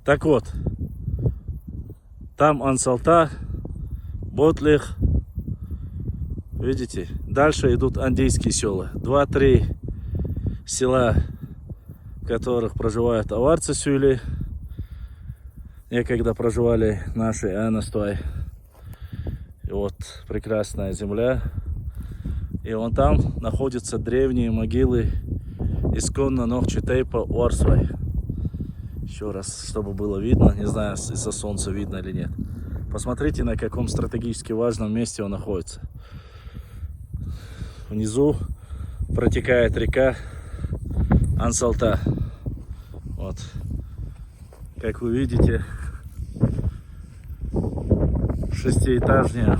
Так вот, там Ансалта, Ботлих. Видите, дальше идут андийские села. 2-3 села, в которых проживают аварцы Сюли. Некогда проживали наши Анастой. И вот прекрасная земля. И вон там находятся древние могилы исконно Нохчетейпа Уарсвай. Еще раз, чтобы было видно. Не знаю, из-за солнца видно или нет. Посмотрите, на каком стратегически важном месте он находится. Внизу протекает река Ансалта. Вот. Как вы видите, шестиэтажный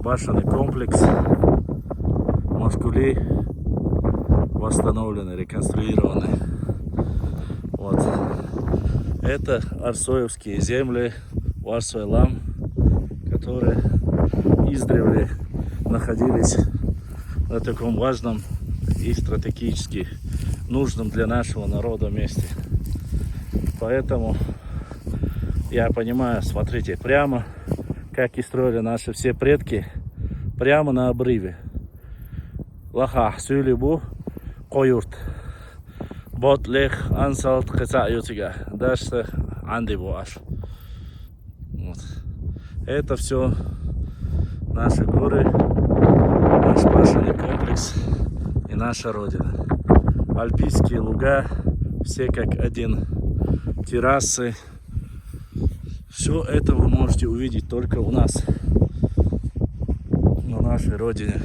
башенный комплекс Машкули восстановлены, реконструированы. Вот. Это арсоевские земли Уарсвай-Лам, которые издревле находились на таком важном и стратегически нужном для нашего народа месте. Поэтому я понимаю, смотрите, прямо как и строили наши все предки, прямо на обрыве. Лаха, Сюлибу, Койурт, Ботлех, Ансалт, Каца Ютига, дальше Андибуаш. Вот. Это все наши горы, наш башенный комплекс и наша родина. Альпийские луга, все как один, террасы. Все это вы можете увидеть только у нас, на нашей родине.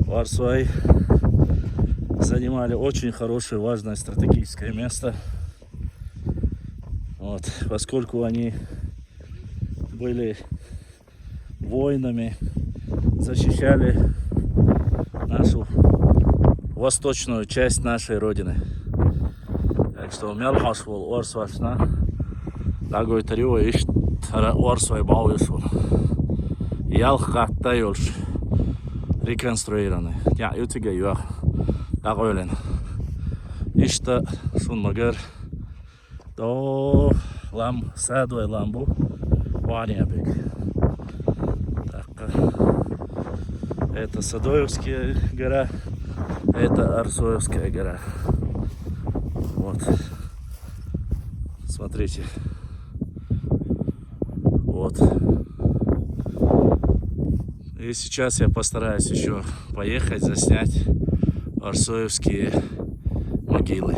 Уарсвай занимали очень хорошее, важное стратегическое место. Вот, поскольку они были воинами, защищали нашу восточную часть нашей родины. Так что Мялхашвол Уарсвашна Дагой Тарио ишт Уарсвай Бауюшвол Ялхатта Юлш реконструированы. Я ютига юах Дагойлен Ишта Шунмагар до Лам Садуай Ламбу Ваниабек. Это Садоевская гора, это Арсоевская гора. Вот. Смотрите. Вот. И сейчас я постараюсь еще поехать, заснять арсоевские могилы.